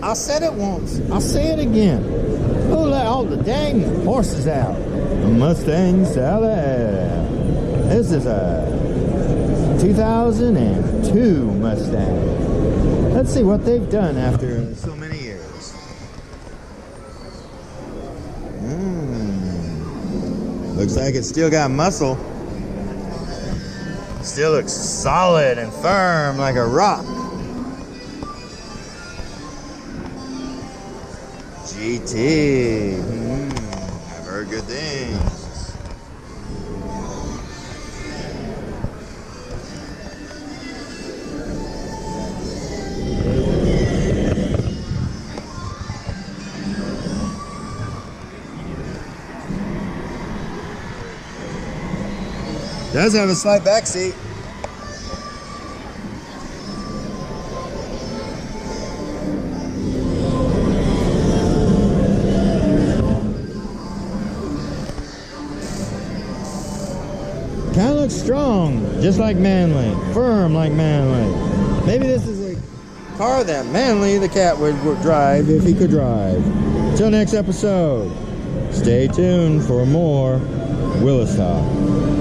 I said it once. I'll say it again. Who let all the dang horses out? A Mustang salad. This is a 2002 Mustang. Let's see what they've done after so many years. Looks like it's still got muscle. Still looks solid and firm like a rock. GT. I've heard good things. Does have a slight back seat. Kind of looks strong, just like Manly. Firm like Manly. Maybe this is a car that Manly the cat would drive if he could drive. Till next episode, stay tuned for more Willis Talk.